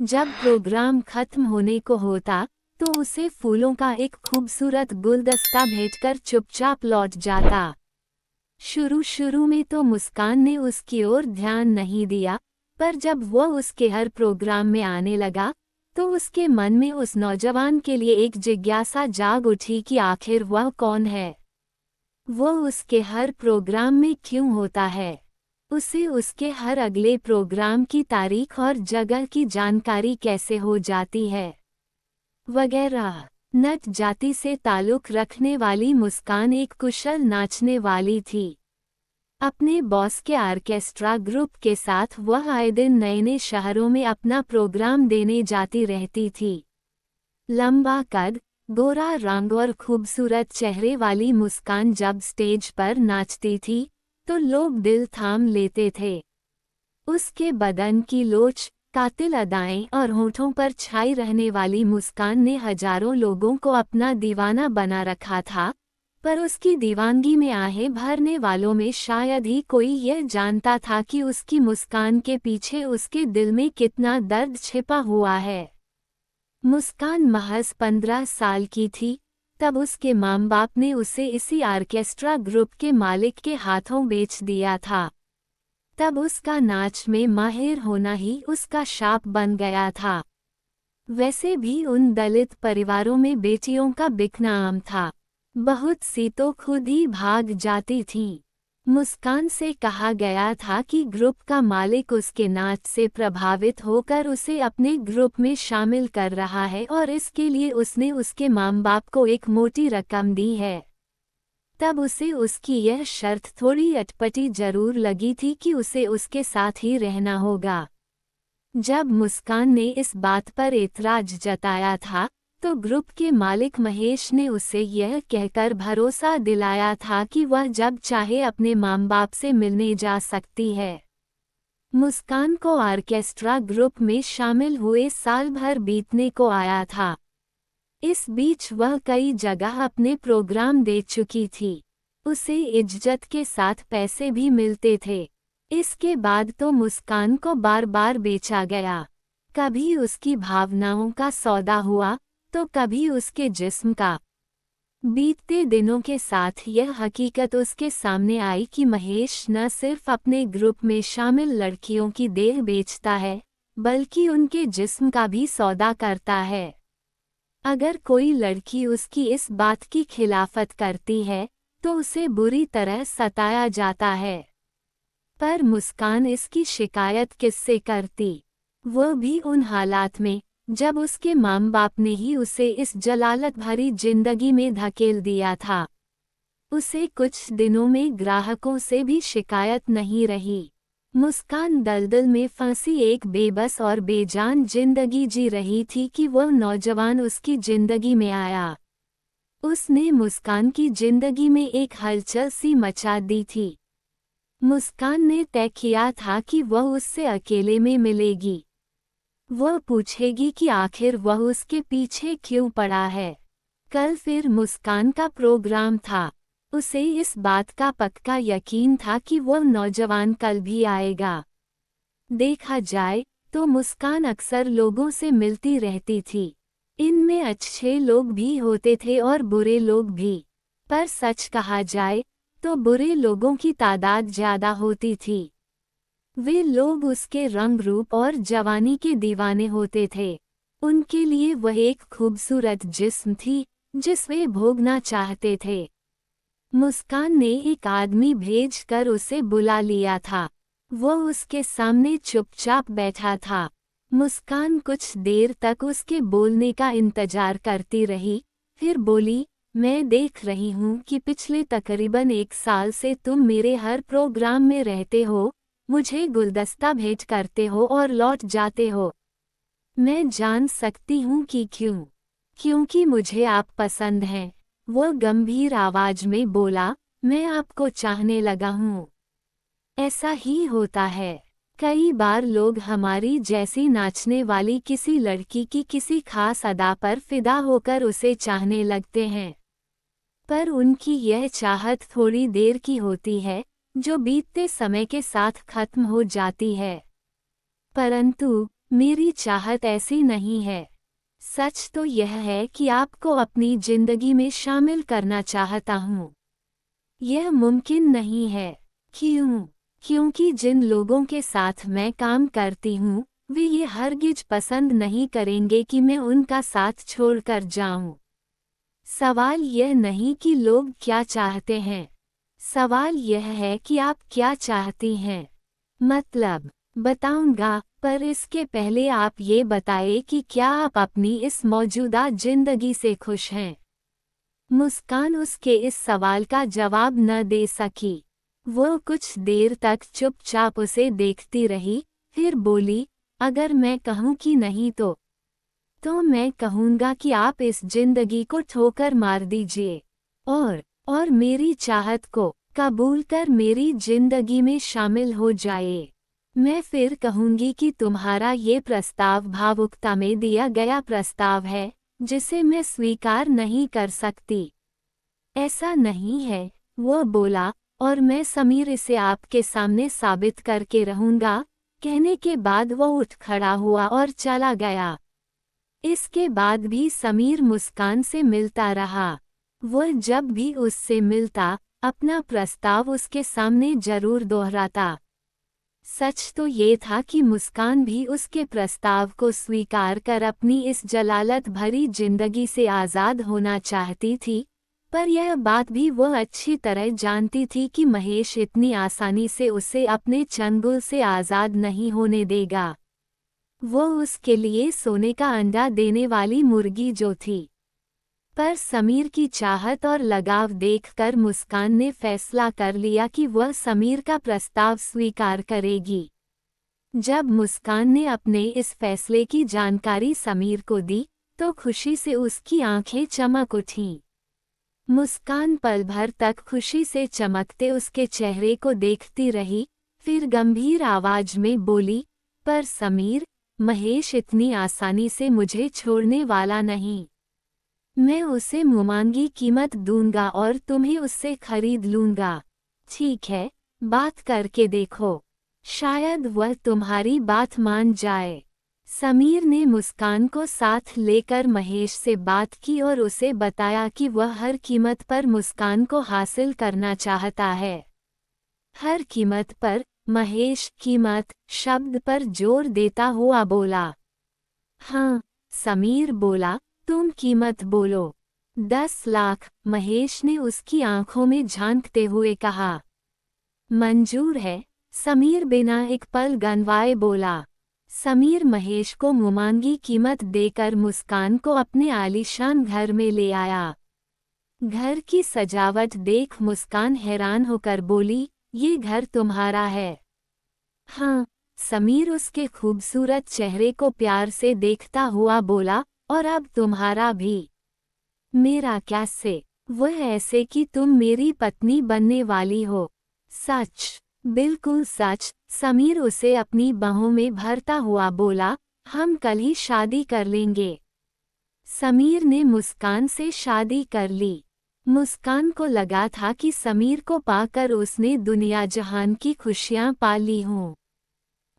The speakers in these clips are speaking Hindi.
जब प्रोग्राम खत्म होने को होता तो उसे फूलों का एक खूबसूरत गुलदस्ता भेजकर चुपचाप लौट जाता। शुरू शुरू में तो मुस्कान ने उसकी ओर ध्यान नहीं दिया, पर जब वह उसके हर प्रोग्राम में आने लगा तो उसके मन में उस नौजवान के लिए एक जिज्ञासा जाग उठी कि आखिर वह कौन है, वह उसके हर प्रोग्राम में क्यों होता है, उसे उसके हर अगले प्रोग्राम की तारीख और जगह की जानकारी कैसे हो जाती है, वगैरह। नट जाति से ताल्लुक रखने वाली मुस्कान एक कुशल नाचने वाली थी। अपने बॉस के आर्केस्ट्रा ग्रुप के साथ वह आए दिन नए नए शहरों में अपना प्रोग्राम देने जाती रहती थी। लंबा कद, गोरा रंग और खूबसूरत चेहरे वाली मुस्कान जब स्टेज पर नाचती थी तो लोग दिल थाम लेते थे। उसके बदन की लोच, कातिल अदाएं और होठों पर छाई रहने वाली मुस्कान ने हजारों लोगों को अपना दीवाना बना रखा था, पर उसकी दीवानगी में आहें भरने वालों में शायद ही कोई यह जानता था कि उसकी मुस्कान के पीछे उसके दिल में कितना दर्द छिपा हुआ है। मुस्कान महज 15 साल की थी, तब उसके माँ बाप ने उसे इसी आर्केस्ट्रा ग्रुप के मालिक के हाथों बेच दिया था। तब उसका नाच में माहिर होना ही उसका शाप बन गया था। वैसे भी उन दलित परिवारों में बेटियों का बिकना आम था। बहुत सी तो खुद ही भाग जाती थीं। मुस्कान से कहा गया था कि ग्रुप का मालिक उसके नाच से प्रभावित होकर उसे अपने ग्रुप में शामिल कर रहा है और इसके लिए उसने उसके माँ बाप को एक मोटी रकम दी है। तब उसे उसकी यह शर्त थोड़ी अटपटी जरूर लगी थी कि उसे उसके साथ ही रहना होगा। जब मुस्कान ने इस बात पर एतराज जताया था तो ग्रुप के मालिक महेश ने उसे यह कहकर भरोसा दिलाया था कि वह जब चाहे अपने माँ बाप से मिलने जा सकती है। मुस्कान को आर्केस्ट्रा ग्रुप में शामिल हुए साल भर बीतने को आया था। इस बीच वह कई जगह अपने प्रोग्राम दे चुकी थी। उसे इज्जत के साथ पैसे भी मिलते थे। इसके बाद तो मुस्कान को बार बार बेचा गया। कभी उसकी भावनाओं का सौदा हुआ तो कभी उसके जिस्म का। बीतते दिनों के साथ यह हकीकत उसके सामने आई कि महेश न सिर्फ अपने ग्रुप में शामिल लड़कियों की देह बेचता है, बल्कि उनके जिस्म का भी सौदा करता है। अगर कोई लड़की उसकी इस बात की खिलाफत करती है तो उसे बुरी तरह सताया जाता है। पर मुस्कान इसकी शिकायत किससे करती, वह भी उन हालात में जब उसके माँ बाप ने ही उसे इस जलालत भरी जिंदगी में धकेल दिया था। उसे कुछ दिनों में ग्राहकों से भी शिकायत नहीं रही। मुस्कान दलदल में फंसी एक बेबस और बेजान जिंदगी जी रही थी कि वह नौजवान उसकी जिंदगी में आया। उसने मुस्कान की जिंदगी में एक हलचल सी मचा दी थी। मुस्कान ने तय किया था कि वह उससे अकेले में मिलेगी। वह पूछेगी कि आखिर वह उसके पीछे क्यों पड़ा है। कल फिर मुस्कान का प्रोग्राम था। उसे इस बात का पक्का यकीन था कि वह नौजवान कल भी आएगा। देखा जाए तो मुस्कान अक्सर लोगों से मिलती रहती थी। इनमें अच्छे लोग भी होते थे और बुरे लोग भी, पर सच कहा जाए तो बुरे लोगों की तादाद ज्यादा होती थी। वे लोग उसके रंग रूप और जवानी के दीवाने होते थे। उनके लिए वह एक खूबसूरत जिस्म थी जिस वे भोगना चाहते थे। मुस्कान ने एक आदमी भेजकर उसे बुला लिया था। वह उसके सामने चुपचाप बैठा था। मुस्कान कुछ देर तक उसके बोलने का इंतजार करती रही, फिर बोली, मैं देख रही हूँ कि पिछले तकरीबन 1 साल से तुम मेरे हर प्रोग्राम में रहते हो, मुझे गुलदस्ता भेंट करते हो और लौट जाते हो। मैं जान सकती हूँ कि क्यों? क्योंकि मुझे आप पसंद हैं। वह गंभीर आवाज में बोला, मैं आपको चाहने लगा हूँ। ऐसा ही होता है। कई बार लोग हमारी जैसी नाचने वाली किसी लड़की की किसी खास अदा पर फिदा होकर उसे चाहने लगते हैं। पर उनकी यह चाहत थोड़ी देर की होती है, जो बीतते समय के साथ खत्म हो जाती है। परंतु मेरी चाहत ऐसी नहीं है। सच तो यह है कि आपको अपनी जिंदगी में शामिल करना चाहता हूँ। यह मुमकिन नहीं है। क्यों? क्योंकि जिन लोगों के साथ मैं काम करती हूँ, वे ये हरगिज पसंद नहीं करेंगे कि मैं उनका साथ छोड़कर जाऊं। सवाल यह नहीं कि लोग क्या चाहते हैं। सवाल यह है कि आप क्या चाहती हैं। मतलब, बताऊंगा, पर इसके पहले आप ये बताएं कि क्या आप अपनी इस मौजूदा जिंदगी से खुश हैं। मुस्कान उसके इस सवाल का जवाब न दे सकी। वो कुछ देर तक चुपचाप उसे देखती रही, फिर बोली, अगर मैं कहूँ कि नहीं तो मैं कहूँगा कि आप इस जिंदगी को ठोकर मार दीजिए और मेरी चाहत को कबूल कर मेरी जिंदगी में शामिल हो जाए। मैं फिर कहूँगी कि तुम्हारा ये प्रस्ताव भावुकता में दिया गया प्रस्ताव है, जिसे मैं स्वीकार नहीं कर सकती। ऐसा नहीं है, वो बोला, और मैं समीर इसे आपके सामने साबित करके रहूँगा। कहने के बाद वो उठ खड़ा हुआ और चला गया। इसके बाद भी समीर मुस्कान से मिलता रहा। वह जब भी उससे मिलता, अपना प्रस्ताव उसके सामने जरूर दोहराता। सच तो ये था कि मुस्कान भी उसके प्रस्ताव को स्वीकार कर अपनी इस जलालत भरी जिंदगी से आज़ाद होना चाहती थी, पर यह बात भी वह अच्छी तरह जानती थी कि महेश इतनी आसानी से उसे अपने चंगुल से आज़ाद नहीं होने देगा। वो उसके लिए सोने का अंडा देने वाली मुर्गी जो थी। पर समीर की चाहत और लगाव देखकर मुस्कान ने फैसला कर लिया कि वह समीर का प्रस्ताव स्वीकार करेगी। जब मुस्कान ने अपने इस फैसले की जानकारी समीर को दी, तो खुशी से उसकी आंखें चमक उठीं। मुस्कान पल भर तक खुशी से चमकते उसके चेहरे को देखती रही, फिर गंभीर आवाज में बोली, पर समीर, महेश इतनी आसानी से मुझे छोड़ने वाला नहीं। मैं उसे मुमांगी कीमत दूंगा और तुम्हें उससे खरीद लूंगा। ठीक है, बात करके देखो, शायद वह तुम्हारी बात मान जाए। समीर ने मुस्कान को साथ लेकर महेश से बात की और उसे बताया कि वह हर कीमत पर मुस्कान को हासिल करना चाहता है। हर कीमत पर, महेश कीमत शब्द पर जोर देता हुआ बोला। हाँ, समीर बोला, तुम कीमत बोलो। 10 लाख, महेश ने उसकी आंखों में झांकते हुए कहा। मंजूर है, समीर बिना एक पल गनवाए बोला। समीर महेश को मुमांगी कीमत देकर मुस्कान को अपने आलीशान घर में ले आया। घर की सजावट देख मुस्कान हैरान होकर बोली, ये घर तुम्हारा है? हाँ, समीर उसके खूबसूरत चेहरे को प्यार से देखता हुआ बोला, और अब तुम्हारा भी। मेरा कैसे? वह ऐसे कि तुम मेरी पत्नी बनने वाली हो। सच? बिल्कुल सच, समीर उसे अपनी बाहों में भरता हुआ बोला, हम कल ही शादी कर लेंगे। समीर ने मुस्कान से शादी कर ली। मुस्कान को लगा था कि समीर को पाकर उसने दुनिया जहान की खुशियां पा ली हों।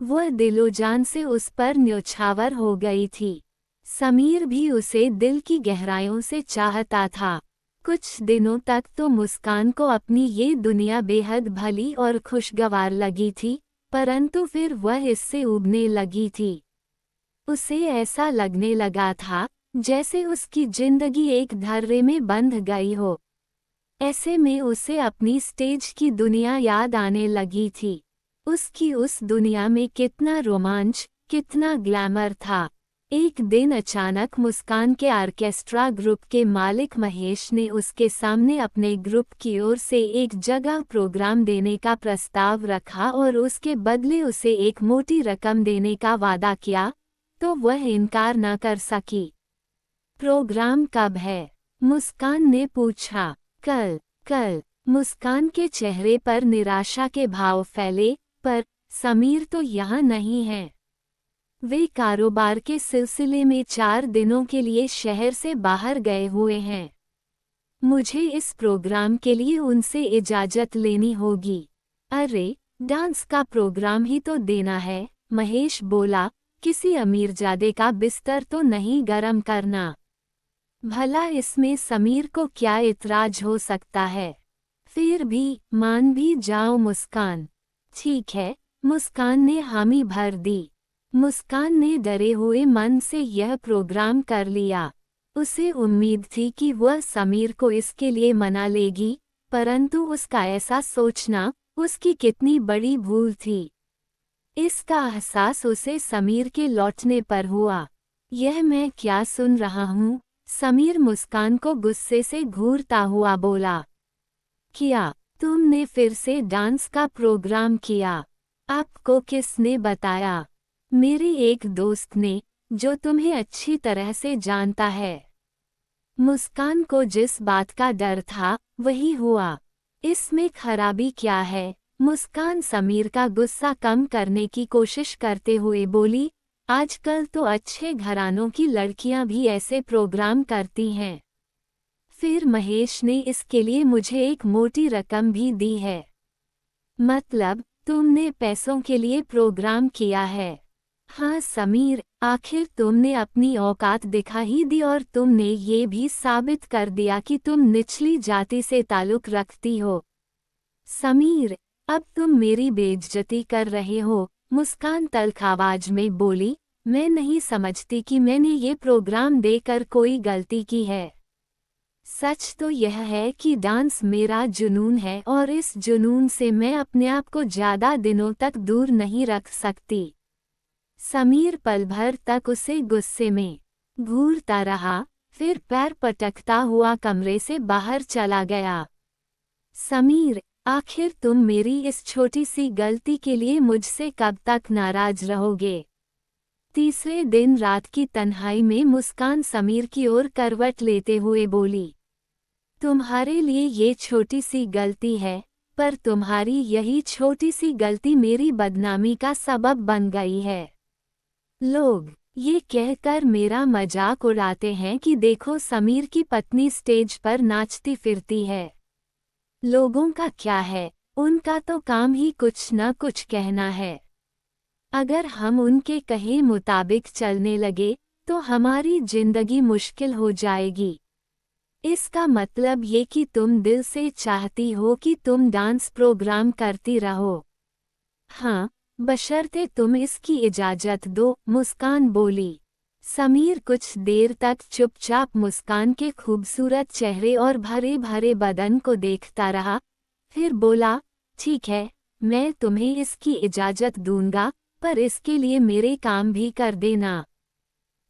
वह दिलो-जान से उस पर न्योछावर हो गई थी। समीर भी उसे दिल की गहराइयों से चाहता था। कुछ दिनों तक तो मुस्कान को अपनी ये दुनिया बेहद भली और खुशगवार लगी थी, परंतु फिर वह इससे ऊबने लगी थी। उसे ऐसा लगने लगा था, जैसे उसकी जिंदगी एक ढर्रे में बंध गई हो। ऐसे में उसे अपनी स्टेज की दुनिया याद आने लगी थी। उसकी उस दुनिया में कितना रोमांच, कितना ग्लैमर था। एक दिन अचानक मुस्कान के ऑर्केस्ट्रा ग्रुप के मालिक महेश ने उसके सामने अपने ग्रुप की ओर से एक जगह प्रोग्राम देने का प्रस्ताव रखा और उसके बदले उसे एक मोटी रकम देने का वादा किया, तो वह इनकार न कर सकी। प्रोग्राम कब है? मुस्कान ने पूछा। कल। मुस्कान के चेहरे पर निराशा के भाव फैले, पर समीर तो यहाँ नहीं है। वे कारोबार के सिलसिले में 4 दिनों के लिए शहर से बाहर गए हुए हैं। मुझे इस प्रोग्राम के लिए उनसे इजाज़त लेनी होगी। अरे, डांस का प्रोग्राम ही तो देना है, महेश बोला, किसी अमीरजादे का बिस्तर तो नहीं गरम करना। भला इसमें समीर को क्या इतराज हो सकता है। फिर भी मान भी जाओ मुस्कान। ठीक है, मुस्कान ने हामी भर दी। मुस्कान ने डरे हुए मन से यह प्रोग्राम कर लिया। उसे उम्मीद थी कि वह समीर को इसके लिए मना लेगी, परंतु उसका ऐसा सोचना उसकी कितनी बड़ी भूल थी। इसका एहसास उसे समीर के लौटने पर हुआ। यह मैं क्या सुन रहा हूँ? समीर मुस्कान को गुस्से से घूरता हुआ बोला। क्या तुमने फिर से डांस का प्रोग्राम किया? आपको किसने बताया? मेरे एक दोस्त ने, जो तुम्हें अच्छी तरह से जानता है। मुस्कान को जिस बात का डर था वही हुआ। इसमें खराबी क्या है? मुस्कान समीर का गुस्सा कम करने की कोशिश करते हुए बोली, आजकल तो अच्छे घरानों की लड़कियां भी ऐसे प्रोग्राम करती हैं। फिर महेश ने इसके लिए मुझे एक मोटी रकम भी दी है। मतलब तुमने पैसों के लिए प्रोग्राम किया है? हाँ समीर, आखिर तुमने अपनी औकात दिखा ही दी और तुमने ये भी साबित कर दिया कि तुम निचली जाति से ताल्लुक रखती हो। समीर, अब तुम मेरी बेइज्जती कर रहे हो, मुस्कान तल्ख आवाज में बोली। मैं नहीं समझती कि मैंने ये प्रोग्राम देकर कोई गलती की है। सच तो यह है कि डांस मेरा जुनून है और इस जुनून से मैं अपने आप को ज़्यादा दिनों तक दूर नहीं रख सकती। समीर पल भर तक उसे गुस्से में घूरता रहा, फिर पैर पटकता हुआ कमरे से बाहर चला गया। समीर, आखिर तुम मेरी इस छोटी सी गलती के लिए मुझसे कब तक नाराज रहोगे? तीसरे दिन रात की तन्हाई में मुस्कान समीर की ओर करवट लेते हुए बोली, तुम्हारे लिए ये छोटी सी गलती है, पर तुम्हारी यही छोटी सी गलती मेरी बदनामी का सबब बन गई है। लोग ये कहकर मेरा मजाक उड़ाते हैं कि देखो समीर की पत्नी स्टेज पर नाचती फिरती है। लोगों का क्या है, उनका तो काम ही कुछ न कुछ कहना है। अगर हम उनके कहे मुताबिक चलने लगे तो हमारी जिंदगी मुश्किल हो जाएगी। इसका मतलब ये कि तुम दिल से चाहती हो कि तुम डांस प्रोग्राम करती रहो। हाँ, बशर्ते तुम इसकी इजाज़त दो, मुस्कान बोली। समीर कुछ देर तक चुपचाप मुस्कान के खूबसूरत चेहरे और भरे भरे बदन को देखता रहा, फिर बोला, ठीक है, मैं तुम्हें इसकी इजाज़त दूंगा, पर इसके लिए मेरे काम भी कर देना।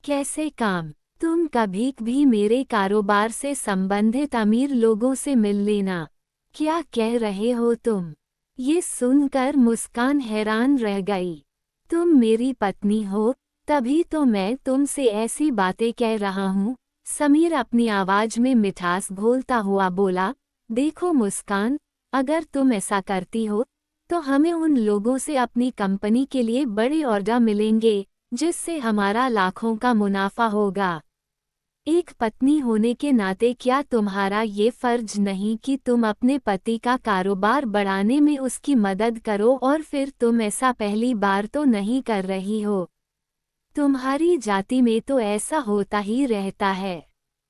कैसे काम? तुम कभी भी मेरे कारोबार से संबंधित अमीर लोगों से मिल लेना। क्या कह रहे हो तुम? ये सुनकर मुस्कान हैरान रह गई। तुम मेरी पत्नी हो, तभी तो मैं तुमसे ऐसी बातें कह रहा हूँ। समीर अपनी आवाज में मिठास घोलता हुआ बोला, देखो मुस्कान, अगर तुम ऐसा करती हो तो हमें उन लोगों से अपनी कंपनी के लिए बड़े ऑर्डर मिलेंगे, जिससे हमारा लाखों का मुनाफा होगा। एक पत्नी होने के नाते क्या तुम्हारा ये फर्ज नहीं कि तुम अपने पति का कारोबार बढ़ाने में उसकी मदद करो, और फिर तुम ऐसा पहली बार तो नहीं कर रही हो। तुम्हारी जाति में तो ऐसा होता ही रहता है।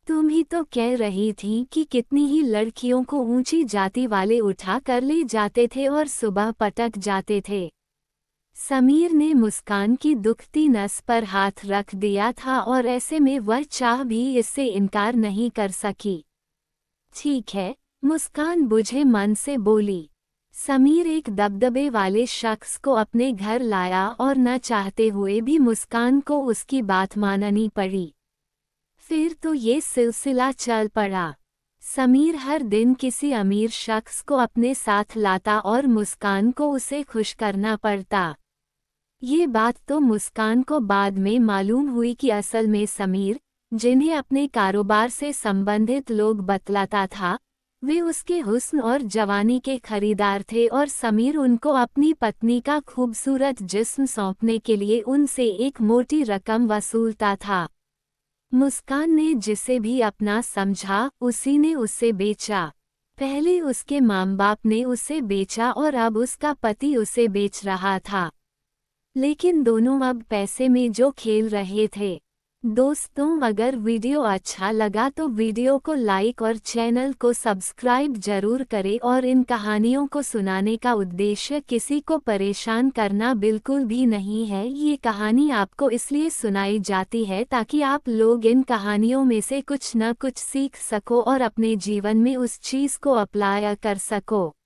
तुम ही तो कह रही थी कि कितनी ही लड़कियों को ऊंची जाति वाले उठा कर ले जाते थे और सुबह पटक जाते थे। समीर ने मुस्कान की दुखती नस पर हाथ रख दिया था और ऐसे में वह चाह भी इससे इनकार नहीं कर सकी। ठीक है, मुस्कान बुझे मन से बोली। समीर एक दबदबे वाले शख्स को अपने घर लाया और न चाहते हुए भी मुस्कान को उसकी बात माननी पड़ी। फिर तो ये सिलसिला चल पड़ा। समीर हर दिन किसी अमीर शख्स को अपने साथ लाता और मुस्कान को उसे खुश करना पड़ता। ये बात तो मुस्कान को बाद में मालूम हुई कि असल में समीर, जिन्हें अपने कारोबार से संबंधित लोग बतलाता था, वे उसके हुस्न और जवानी के खरीदार थे और समीर उनको अपनी पत्नी का खूबसूरत जिस्म सौंपने के लिए उनसे एक मोटी रकम वसूलता था। मुस्कान ने जिसे भी अपना समझा उसी ने उसे बेचा। पहले उसके माँ बाप ने उसे बेचा और अब उसका पति उसे बेच रहा था। लेकिन दोनों अब पैसे में जो खेल रहे थे। दोस्तों, अगर वीडियो अच्छा लगा तो वीडियो को लाइक और चैनल को सब्सक्राइब जरूर करें। और इन कहानियों को सुनाने का उद्देश्य किसी को परेशान करना बिल्कुल भी नहीं है। ये कहानी आपको इसलिए सुनाई जाती है ताकि आप लोग इन कहानियों में से कुछ न कुछ सीख सको और अपने जीवन में उस चीज़ को अप्लाई कर सको।